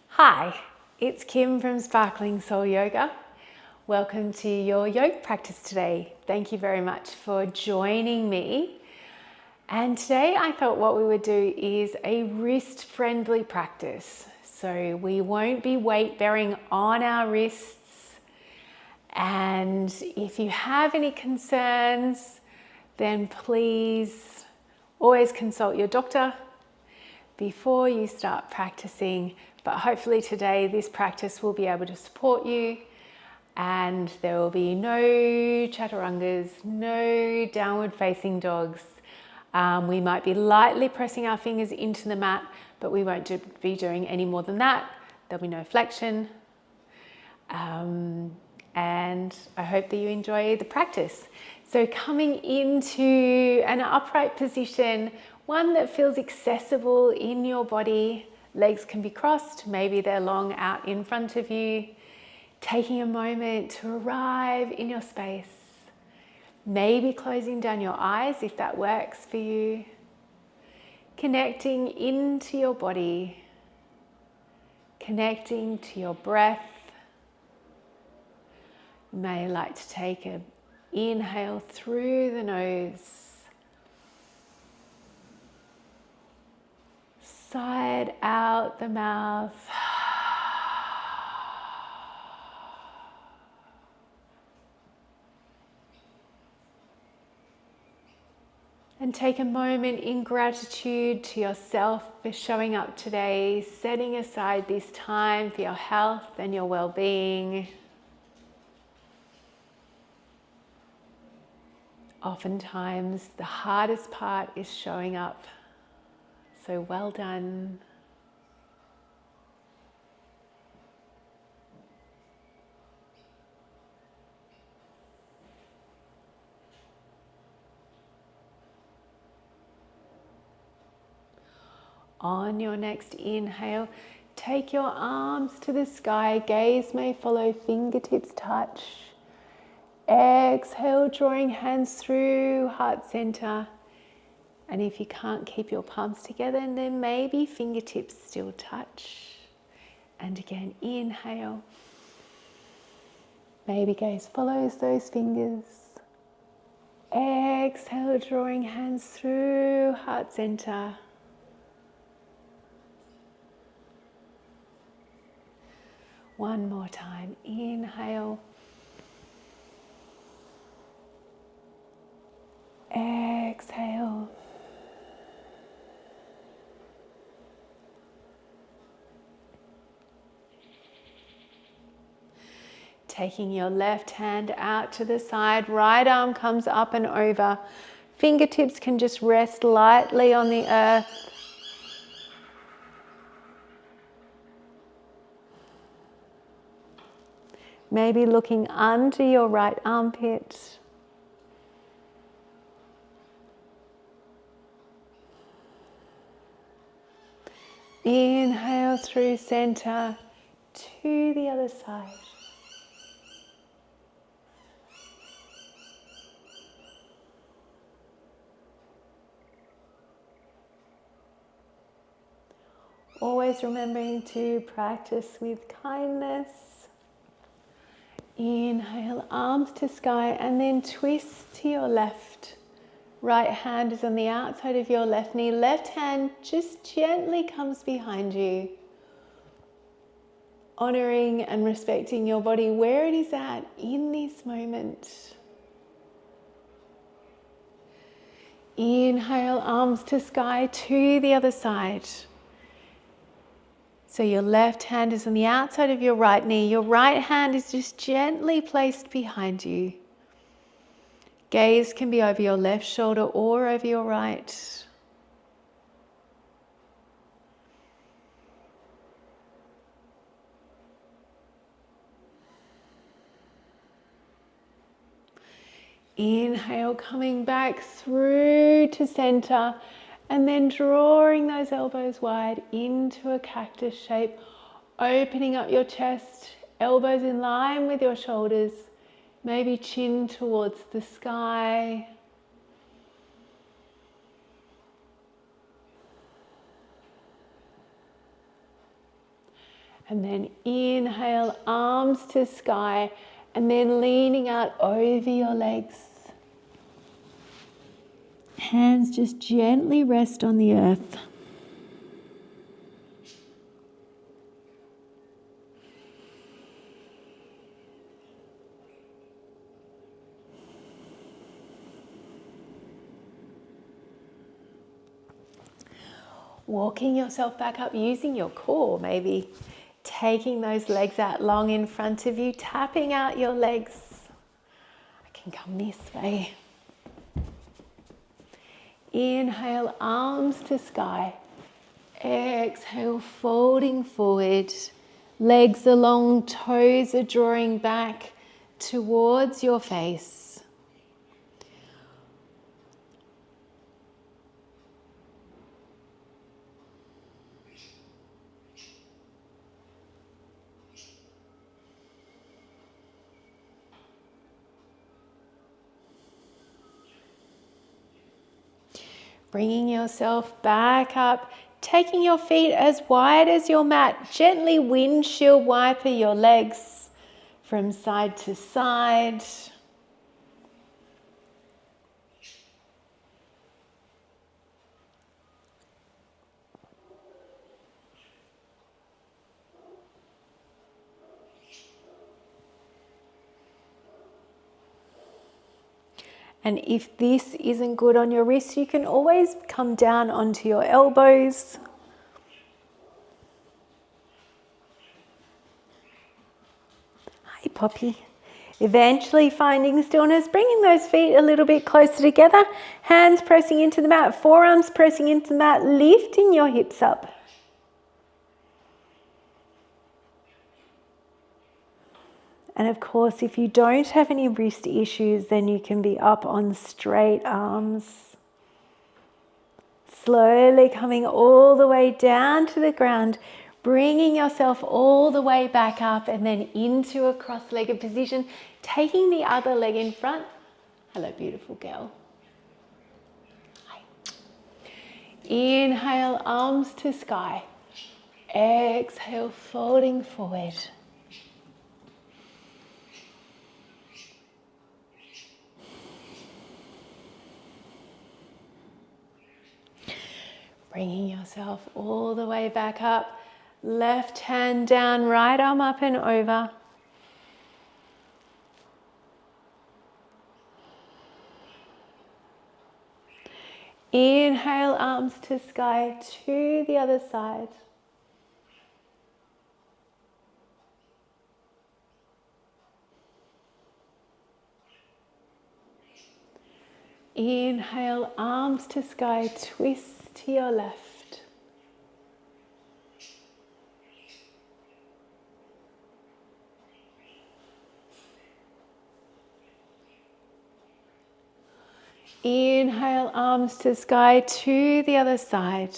Hi, it's Kim from Sparkling Soul Yoga. Welcome to your yoga practice today. Thank you very much for joining me. And today I thought what we would do is a wrist-friendly practice. So we won't be weight bearing on our wrists. And if you have any concerns, then please always consult your doctor before you start practicing. But hopefully today this practice will be able to support you, and there will be no chaturangas, no downward facing dogs. We might be lightly pressing our fingers into the mat, but we won't be doing any more than that. There'll be no flexion. And I hope that you enjoy the practice. So coming into an upright position, one that feels accessible in your body. Legs can be crossed, maybe they're long out in front of you. Taking a moment to arrive in your space. Maybe closing down your eyes if that works for you. Connecting into your body. Connecting to your breath. You may like to take an inhale through the nose. Side out the mouth. And take a moment in gratitude to yourself for showing up today, setting aside this time for your health and your well-being. Oftentimes, the hardest part is showing up. So well done. On your next inhale, take your arms to the sky. Gaze may follow, fingertips touch. Exhale, drawing hands through heart center. And if you can't keep your palms together, then maybe fingertips still touch. And again, inhale. Maybe gaze follows those fingers. Exhale, drawing hands through heart center. One more time, inhale. Exhale. Taking your left hand out to the side, right arm comes up and over. Fingertips can just rest lightly on the earth. Maybe looking under your right armpit. Inhale through center to the other side. Always remembering to practice with kindness. Inhale, arms to sky, and then twist to your left. Right hand is on the outside of your left knee. Left hand just gently comes behind you. Honoring and respecting your body where it is at in this moment. Inhale, arms to sky to the other side. So your left hand is on the outside of your right knee. Your right hand is just gently placed behind you. Gaze can be over your left shoulder or over your right. Inhale, coming back through to center, and then drawing those elbows wide into a cactus shape, opening up your chest, elbows in line with your shoulders, maybe chin towards the sky. And then inhale, arms to sky, and then leaning out over your legs. Hands just gently rest on the earth. Walking yourself back up using your core, maybe taking those legs out long in front of you, tapping out your legs. I can come this way. Inhale, arms to sky. Exhale, folding forward. Legs are long, toes are drawing back towards your face. Bringing yourself back up, taking your feet as wide as your mat. Gently windshield wiper your legs from side to side. And if this isn't good on your wrists, you can always come down onto your elbows. Hi, Poppy. Eventually finding stillness, bringing those feet a little bit closer together. Hands pressing into the mat, forearms pressing into the mat, lifting your hips up. And of course, if you don't have any wrist issues, then you can be up on straight arms. Slowly coming all the way down to the ground, bringing yourself all the way back up and then into a cross-legged position, taking the other leg in front. Hello, beautiful girl. Hi. Inhale, arms to sky. Exhale, folding forward. Bringing yourself all the way back up. Left hand down, right arm up and over. Inhale, arms to sky, to the other side. Inhale, arms to sky, twist to your left. Inhale, arms to sky, to the other side.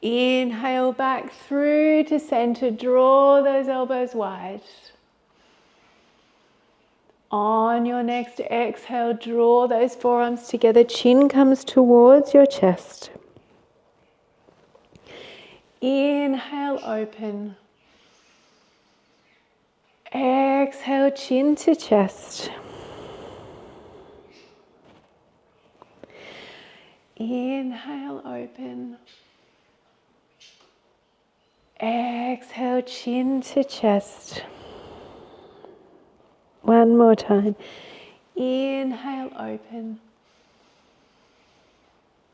Inhale back through to center, draw those elbows wide. On your next exhale, draw those forearms together, chin comes towards your chest. Inhale, open. Exhale, chin to chest. Inhale, open. Exhale, chin to chest. One more time. Inhale, open.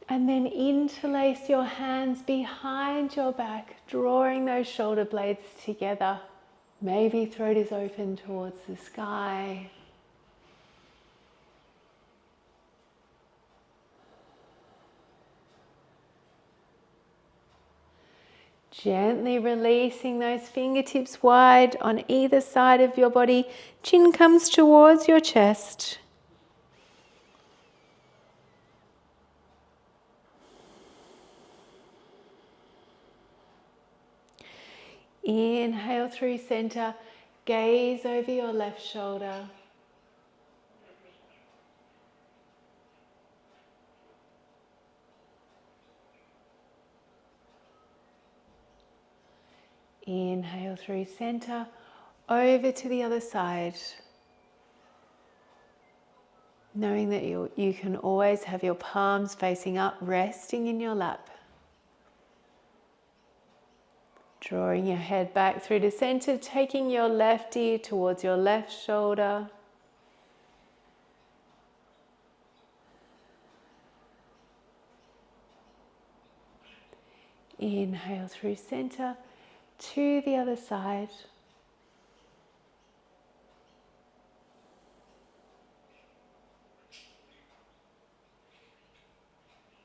And then interlace your hands behind your back, drawing those shoulder blades together. Maybe throat is open towards the sky. Gently releasing those fingertips wide on either side of your body. Chin comes towards your chest. Inhale through center, gaze over your left shoulder. . Inhale through center, over to the other side. Knowing that you can always have your palms facing up, resting in your lap. Drawing your head back through to center, taking your left ear towards your left shoulder. Inhale through center, to the other side.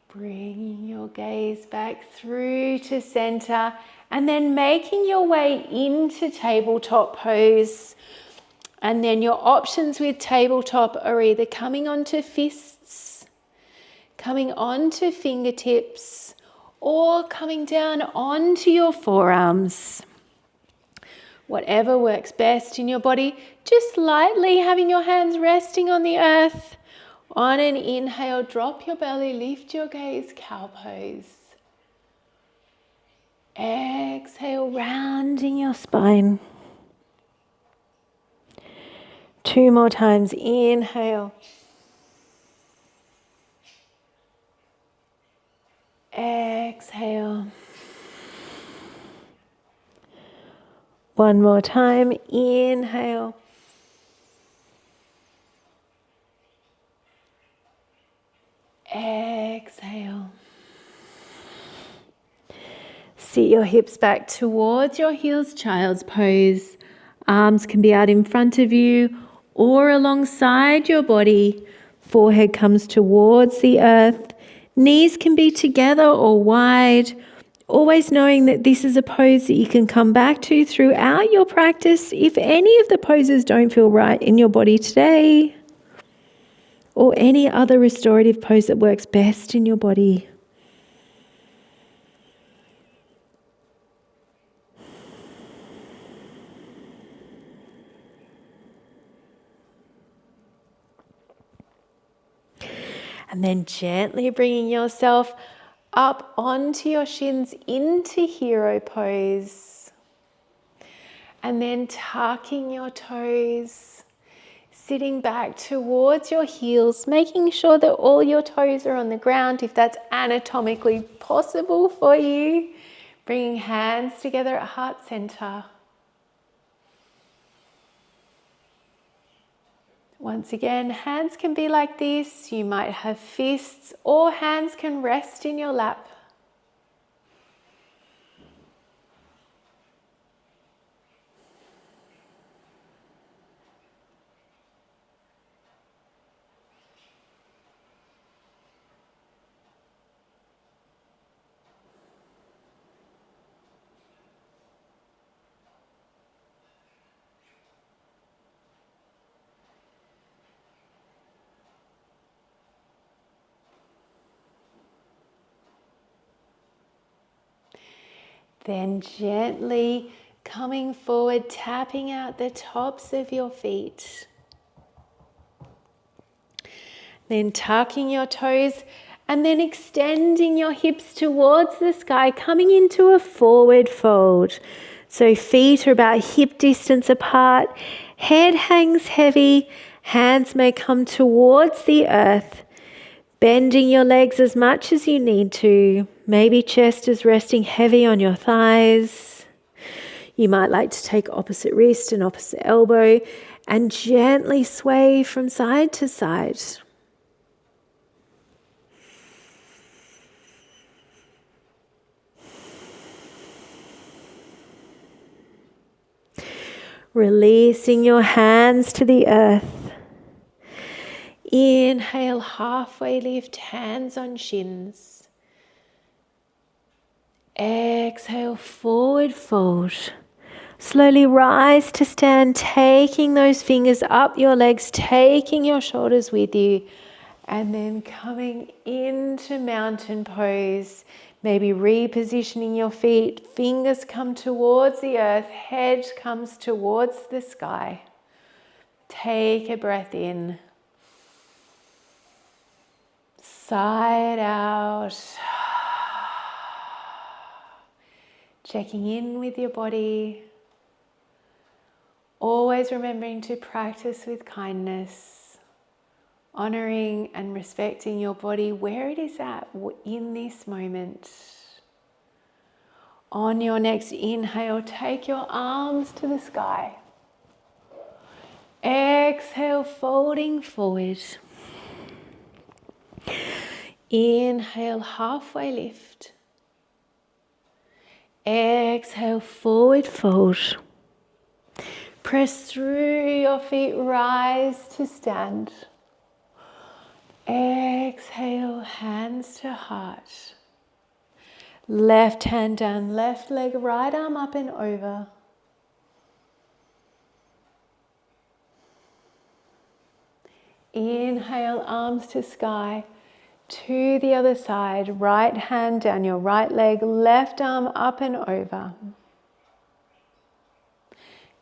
Bringing your gaze back through to center and then making your way into tabletop pose. And then your options with tabletop are either coming onto fists, coming onto fingertips, or coming down onto your forearms. Whatever works best in your body, just lightly having your hands resting on the earth. On an inhale, drop your belly, lift your gaze, cow pose. Exhale, rounding your spine. 2 more times, inhale. Exhale. 1 more time, inhale. Exhale. Sit your hips back towards your heels, child's pose. Arms can be out in front of you or alongside your body. Forehead comes towards the earth. Knees can be together or wide. Always knowing that this is a pose that you can come back to throughout your practice if any of the poses don't feel right in your body today, or any other restorative pose that works best in your body. And then gently bringing yourself up onto your shins into hero pose. And then tucking your toes, sitting back towards your heels, making sure that all your toes are on the ground if that's anatomically possible for you. Bringing hands together at heart center. Once again, hands can be like this. You might have fists or hands can rest in your lap. Then gently coming forward, tapping out the tops of your feet. Then tucking your toes and then extending your hips towards the sky, coming into a forward fold. So feet are about hip distance apart, head hangs heavy, hands may come towards the earth. Bending your legs as much as you need to. Maybe chest is resting heavy on your thighs. You might like to take opposite wrist and opposite elbow and gently sway from side to side. Releasing your hands to the earth. Inhale, halfway lift, hands on shins. Exhale, forward fold. Slowly rise to stand, taking those fingers up your legs, taking your shoulders with you, and then coming into mountain pose. Maybe repositioning your feet, fingers come towards the earth, head comes towards the sky. Take a breath in. Sigh it out. checking in with your body, always remembering to practice with kindness, honoring and respecting your body where it is at in this moment. On your next inhale, take your arms to the sky. Exhale, folding forward. Inhale, halfway lift. Exhale, forward fold. Press through your feet, rise to stand. Exhale, hands to heart. Left hand down, left leg, right arm up and over. Inhale, arms to sky. To the other side, right hand down your right leg, left arm up and over.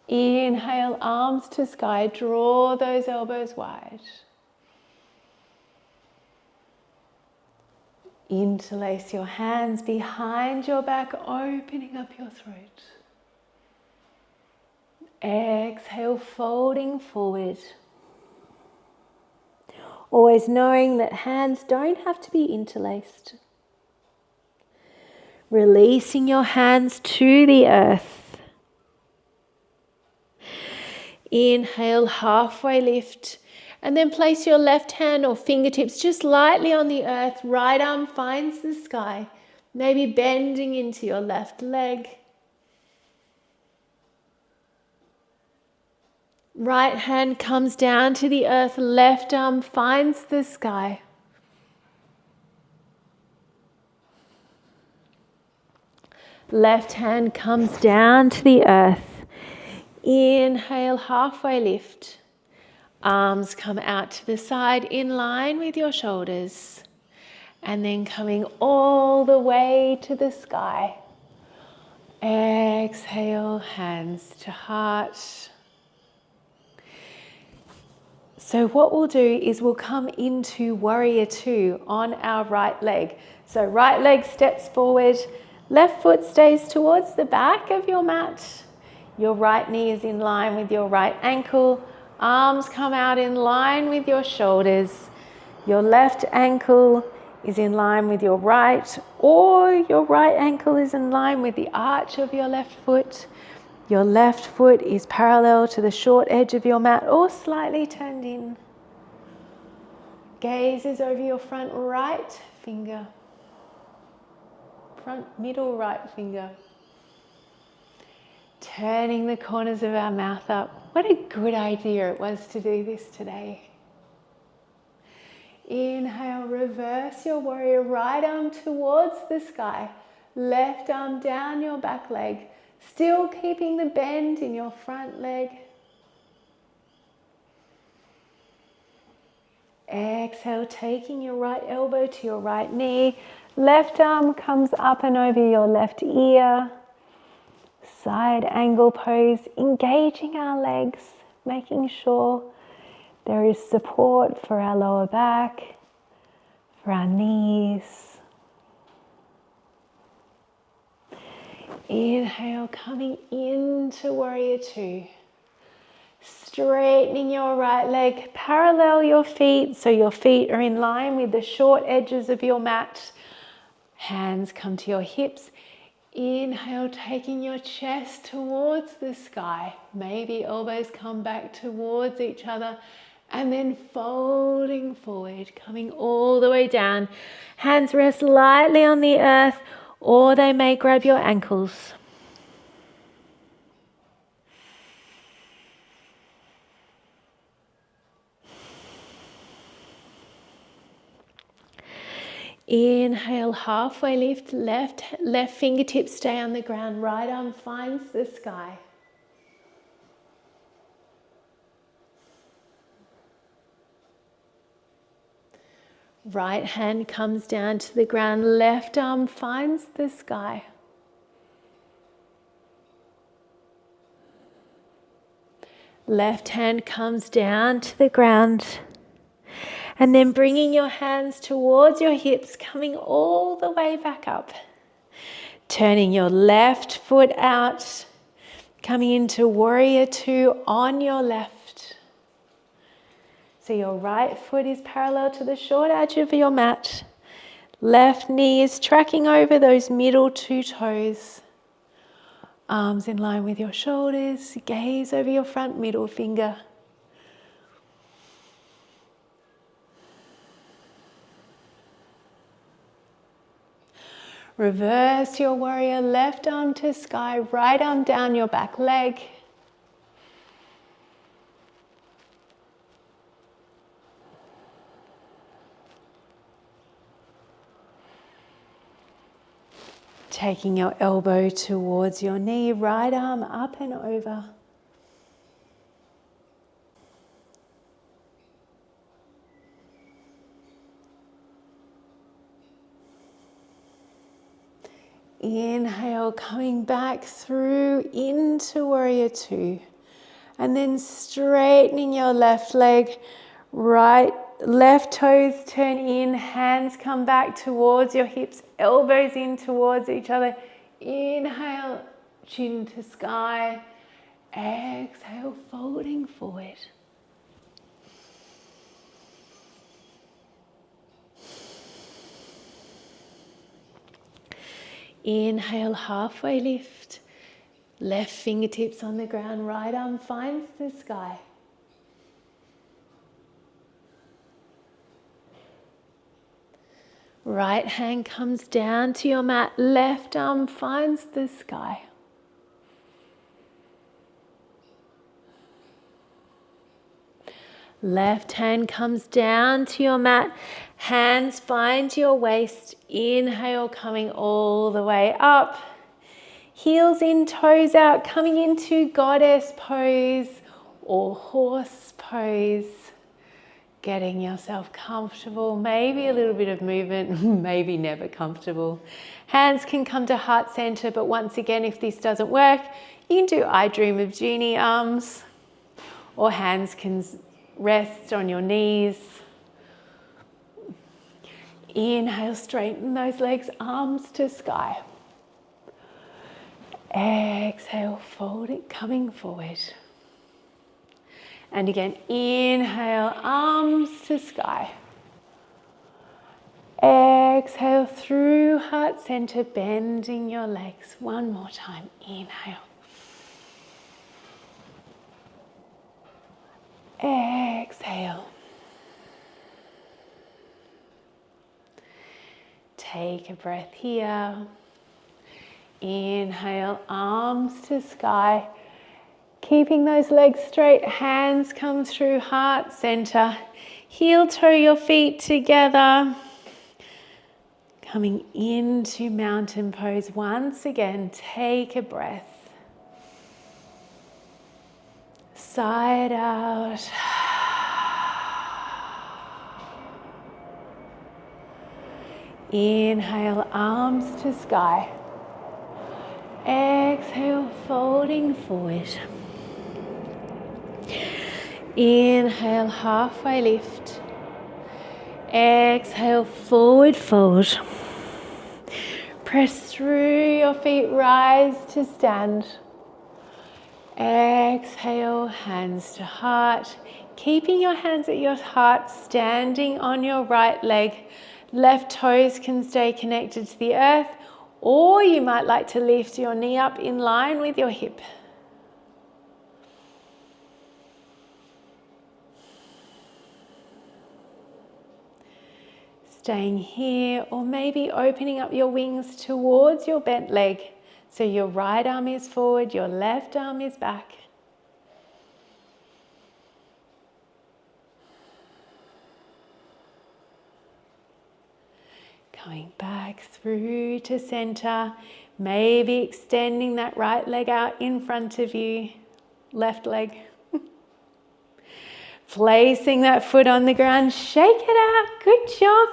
Inhale, arms to sky, draw those elbows wide. Interlace your hands behind your back, opening up your throat. Exhale, folding forward. Always knowing that hands don't have to be interlaced. Releasing your hands to the earth. Inhale, halfway lift. And then place your left hand or fingertips just lightly on the earth. Right arm finds the sky. Maybe bending into your left leg. Right hand comes down to the earth, left arm finds the sky. Left hand comes down to the earth. Inhale, halfway lift. Arms come out to the side in line with your shoulders. And then coming all the way to the sky. Exhale, hands to heart. So what we'll do is we'll come into warrior two on our right leg. So right leg steps forward, left foot stays towards the back of your mat. Your right knee is in line with your right ankle. Arms come out in line with your shoulders. Your left ankle is in line with your right, or your right ankle is in line with the arch of your left foot. Your left foot is parallel to the short edge of your mat or slightly turned in. Gaze is over your front right finger. Front middle right finger. Turning the corners of our mouth up. What a good idea it was to do this today. Inhale, reverse your warrior, right arm towards the sky. Left arm down your back leg. Still keeping the bend in your front leg. Exhale, taking your right elbow to your right knee. Left arm comes up and over your left ear. Side angle pose, engaging our legs, making sure there is support for our lower back, for our knees. Inhale, coming into warrior two. Straightening your right leg, parallel your feet so your feet are in line with the short edges of your mat. Hands come to your hips. Inhale, taking your chest towards the sky. Maybe elbows come back towards each other. And then folding forward, coming all the way down. Hands rest lightly on the earth, or they may grab your ankles. Inhale, halfway lift, left fingertips stay on the ground, right arm finds the sky. Right hand comes down to the ground, left arm finds the sky. Left hand comes down to the ground. And then bringing your hands towards your hips, coming all the way back up. Turning your left foot out, coming into warrior two on your left. So your right foot is parallel to the short edge of your mat. Left knee is tracking over those middle two toes. Arms in line with your shoulders, gaze over your front middle finger. Reverse your warrior, left arm to sky, right arm down your back leg. Taking your elbow towards your knee, right arm up and over. Inhale, coming back through into warrior two. And then straightening your left leg, left toes turn in, hands come back towards your hips, elbows in towards each other. Inhale, chin to sky. Exhale, folding forward. Inhale, halfway lift. Left fingertips on the ground, right arm finds the sky. Right hand comes down to your mat, left arm finds the sky. Left hand comes down to your mat, hands find your waist. Inhale, coming all the way up. Heels in, toes out, coming into goddess pose or horse pose. Getting yourself comfortable, maybe a little bit of movement, maybe never comfortable. Hands can come to heart center, but once again, if this doesn't work, you can do I Dream of Jeannie arms, or hands can rest on your knees. Inhale, straighten those legs, arms to sky. Exhale, fold it, coming forward. And again, inhale, arms to sky. Exhale through heart center, bending your legs. One more time, inhale. Exhale. Take a breath here. Inhale, arms to sky. Keeping those legs straight, hands come through heart center. Heel toe your feet together. Coming into mountain pose. Once again, take a breath. Side out. Inhale, arms to sky. Exhale, folding forward. Inhale, halfway lift. Exhale, forward fold. Press through your feet, rise to stand. Exhale, hands to heart. Keeping your hands at your heart, standing on your right leg. Left toes can stay connected to the earth, or you might like to lift your knee up in line with your hip. Staying here, or maybe opening up your wings towards your bent leg. So your right arm is forward, your left arm is back. Coming back through to center, maybe extending that right leg out in front of you, left leg. Placing that foot on the ground, shake it out, good job.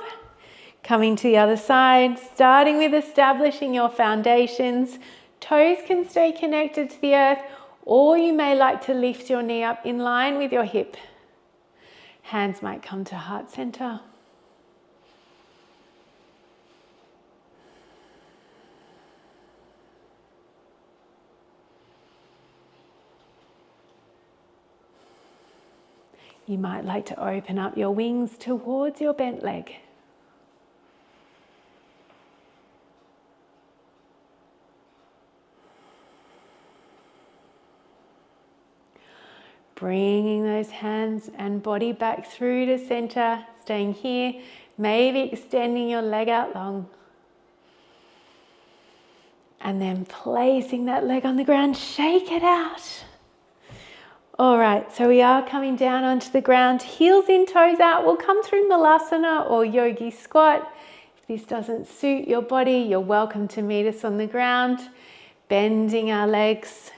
Coming to the other side, starting with establishing your foundations. Toes can stay connected to the earth, or you may like to lift your knee up in line with your hip. Hands might come to heart center. You might like to open up your wings towards your bent leg. Bringing those hands and body back through to center, staying here, maybe extending your leg out long. And then placing that leg on the ground, shake it out. All right, so we are coming down onto the ground, heels in, toes out. We'll come through Malasana or Yogi Squat. If this doesn't suit your body, you're welcome to meet us on the ground, bending our legs.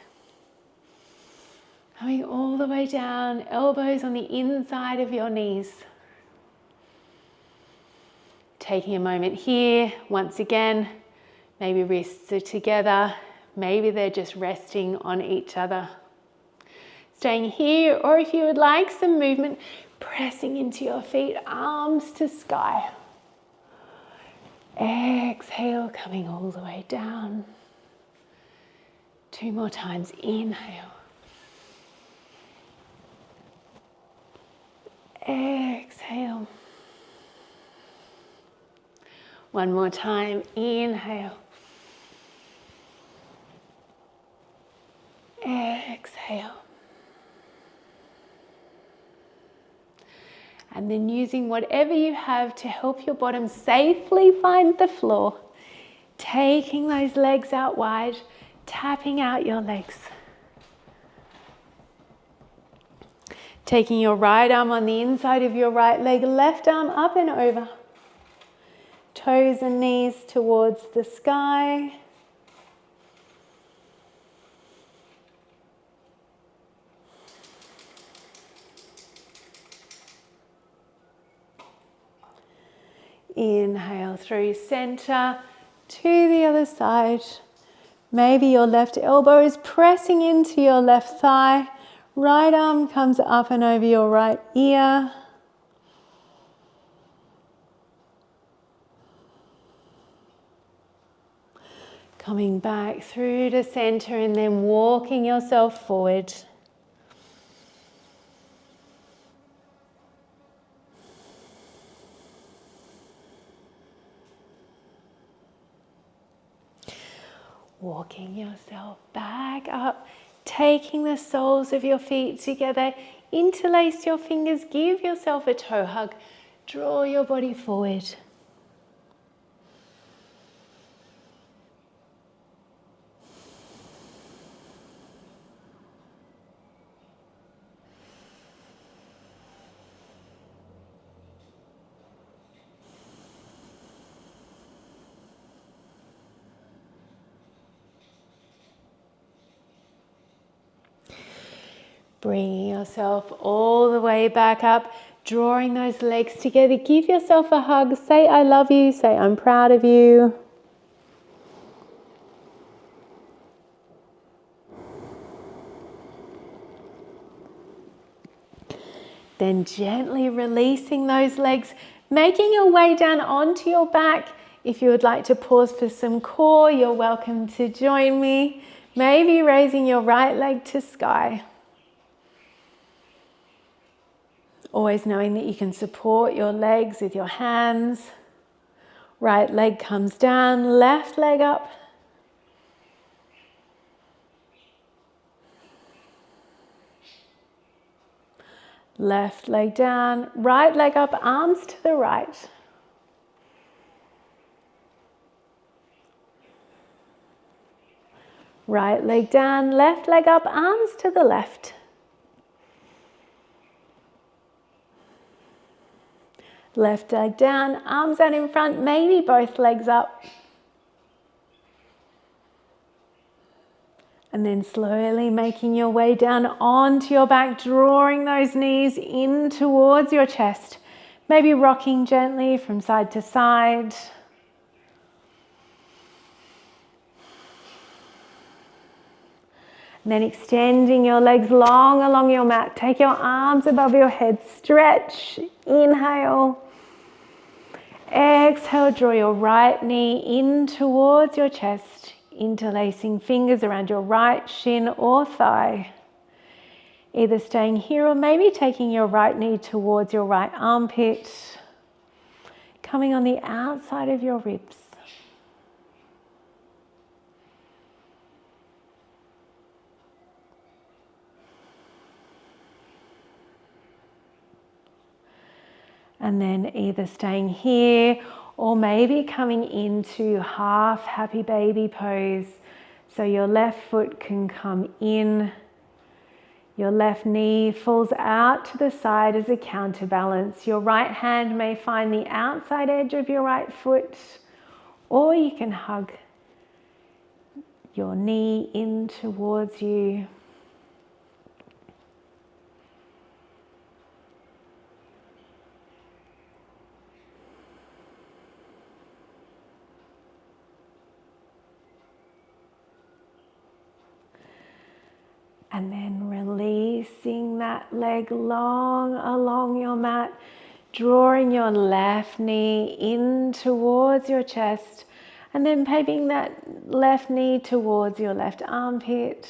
Coming all the way down, elbows on the inside of your knees. Taking a moment here, once again, maybe wrists are together, maybe they're just resting on each other. Staying here, or if you would like some movement, pressing into your feet, arms to sky. Exhale, coming all the way down. 2 more times, inhale. Exhale. 1 more time, inhale. Exhale. And then using whatever you have to help your bottom safely find the floor. Taking those legs out wide, tapping out your legs. Taking your right arm on the inside of your right leg, left arm up and over. Toes and knees towards the sky. Inhale through center to the other side. Maybe your left elbow is pressing into your left thigh. Right arm comes up and over your right ear. Coming back through to center and then walking yourself forward. Walking yourself back up, taking the soles of your feet together, interlace your fingers, give yourself a toe hug, draw your body forward. Bringing yourself all the way back up, drawing those legs together. Give yourself a hug. Say, I love you. Say, I'm proud of you. Then gently releasing those legs, making your way down onto your back. If you would like to pause for some core, you're welcome to join me. Maybe raising your right leg to sky. Always knowing that you can support your legs with your hands. Right leg comes down, left leg up. Left leg down, right leg up, arms to the right. Right leg down, left leg up, arms to the left. Left leg down, arms out in front, maybe both legs up. And then slowly making your way down onto your back, drawing those knees in towards your chest. Maybe rocking gently from side to side. And then extending your legs long along your mat. Take your arms above your head, stretch, inhale. Exhale, draw your right knee in towards your chest, interlacing fingers around your right shin or thigh. Either staying here or maybe taking your right knee towards your right armpit, coming on the outside of your ribs. And then either staying here or maybe coming into half happy baby pose. So your left foot can come in, your left knee falls out to the side as a counterbalance. Your right hand may find the outside edge of your right foot, or you can hug your knee in towards you. And then releasing that leg long along your mat, drawing your left knee in towards your chest, and then paving that left knee towards your left armpit.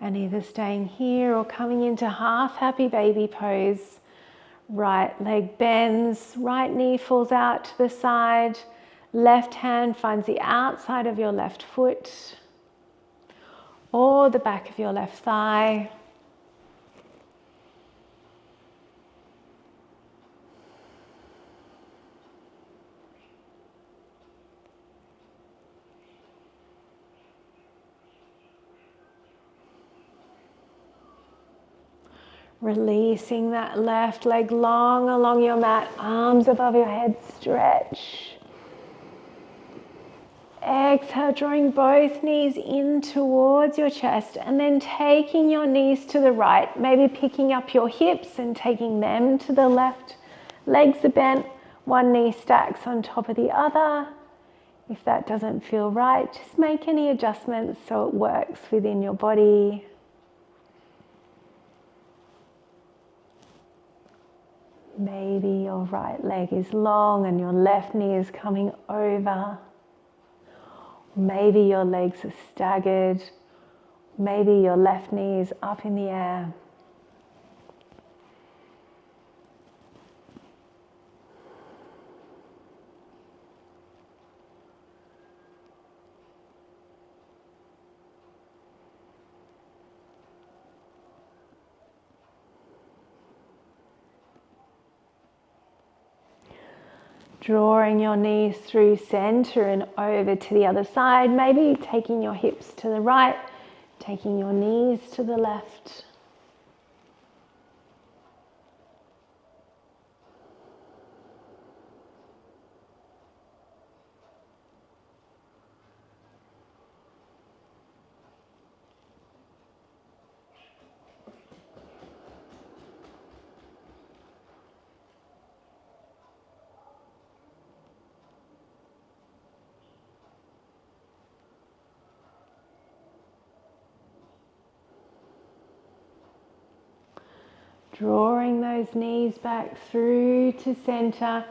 And either staying here or coming into half happy baby pose. Right leg bends, right knee falls out to the side, left hand finds the outside of your left foot or the back of your left thigh. Releasing that left leg long along your mat, arms above your head, stretch. Exhale, drawing both knees in towards your chest and then taking your knees to the right, maybe picking up your hips and taking them to the left. Legs are bent, one knee stacks on top of the other. If that doesn't feel right, just make any adjustments so it works within your body. Maybe your right leg is long and your left knee is coming over. Maybe your legs are staggered. Maybe your left knee is up in the air. Drawing your knees through center and over to the other side, maybe taking your hips to the right, taking your knees to the left. Drawing those knees back through to center,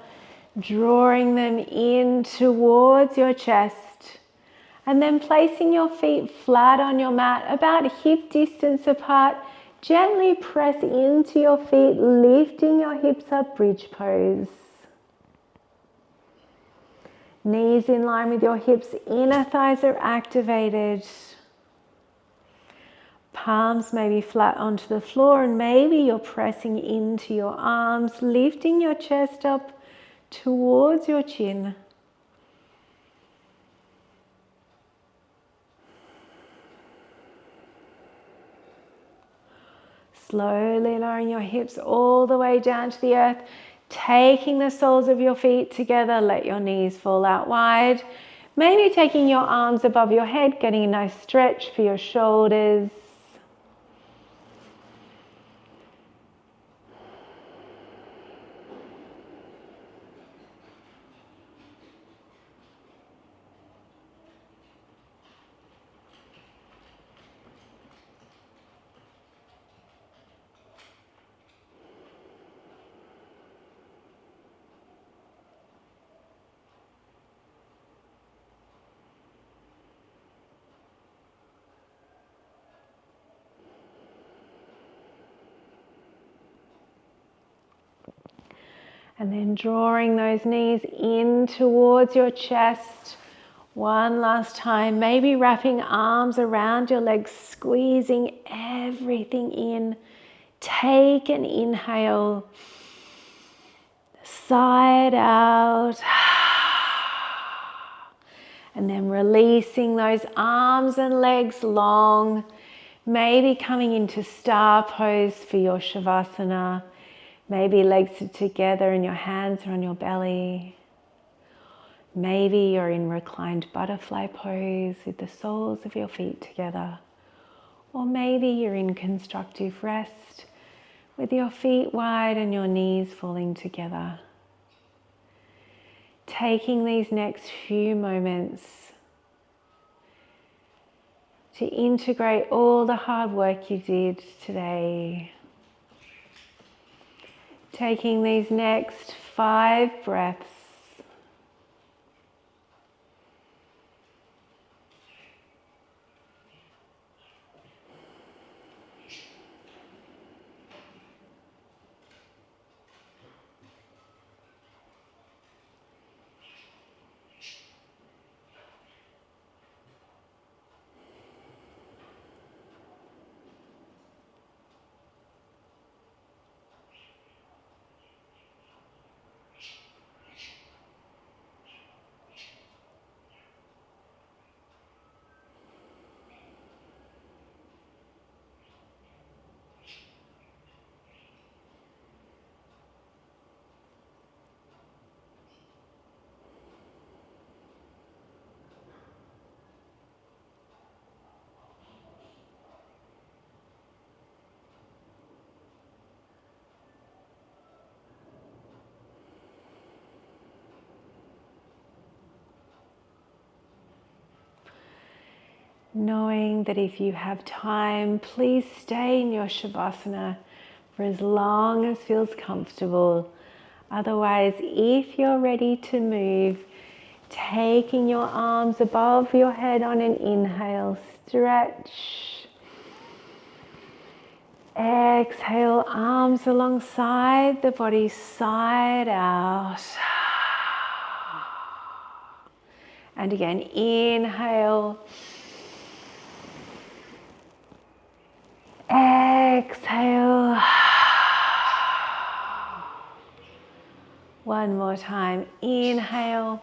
drawing them in towards your chest, and then placing your feet flat on your mat, about hip distance apart. Gently press into your feet, lifting your hips up, bridge pose. Knees in line with your hips, inner thighs are activated. Palms may be flat onto the floor, and maybe you're pressing into your arms, lifting your chest up towards your chin. Slowly lowering your hips all the way down to the earth, taking the soles of your feet together, let your knees fall out wide. Maybe taking your arms above your head, getting a nice stretch for your shoulders. And then drawing those knees in towards your chest. One last time, maybe wrapping arms around your legs, squeezing everything in. Take an inhale, side out. And then releasing those arms and legs long, maybe coming into star pose for your Shavasana. Maybe legs are together and your hands are on your belly. Maybe you're in reclined butterfly pose with the soles of your feet together. Or maybe you're in constructive rest with your feet wide and your knees falling together. Taking these next few moments to integrate all the hard work you did today. Taking these next 5 breaths. Knowing that if you have time, please stay in your Shavasana for as long as feels comfortable. Otherwise, if you're ready to move, taking your arms above your head on an inhale, stretch. Exhale, arms alongside the body, side out. And again, inhale. Exhale. One more time. Inhale.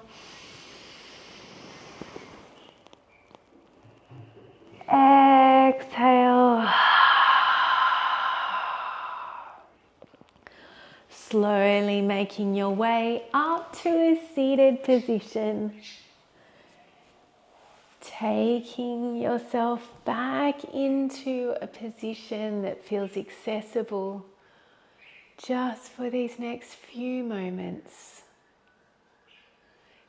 Exhale. Slowly making your way up to a seated position. Taking yourself back into a position that feels accessible just for these next few moments.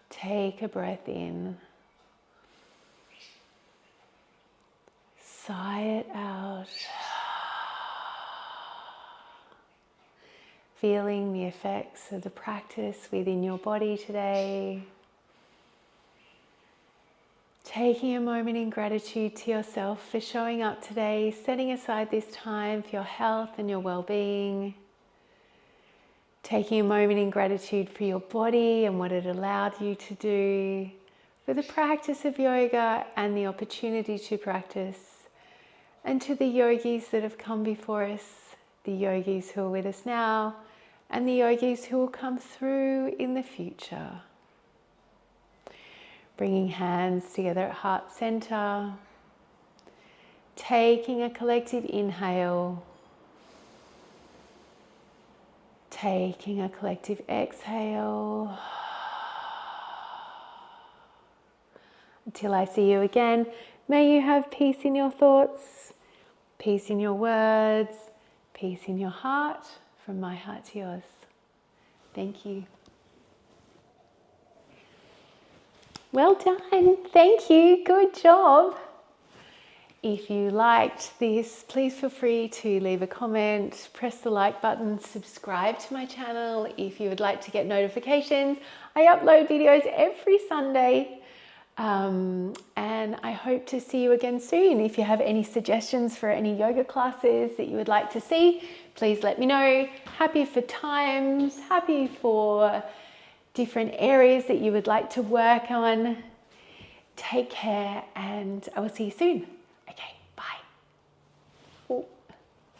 Take a breath in. Sigh it out. Feeling the effects of the practice within your body today. Taking a moment in gratitude to yourself for showing up today, setting aside this time for your health and your well-being. Taking a moment in gratitude for your body and what it allowed you to do, for the practice of yoga and the opportunity to practice, and to the yogis that have come before us, the yogis who are with us now, and the yogis who will come through in the future. Bringing hands together at heart center. Taking a collective inhale. Taking a collective exhale. Until I see you again, may you have peace in your thoughts, peace in your words, peace in your heart, from my heart to yours. Thank you. Well done, thank you, good job. If you liked this, please feel free to leave a comment, press the like button, subscribe to my channel if you would like to get notifications. I upload videos every Sunday, and I hope to see you again soon. If you have any suggestions for any yoga classes that you would like to see, Please let me know. Happy for times, happy for different areas that you would like to work on. Take care, and I will see you soon. Okay, bye.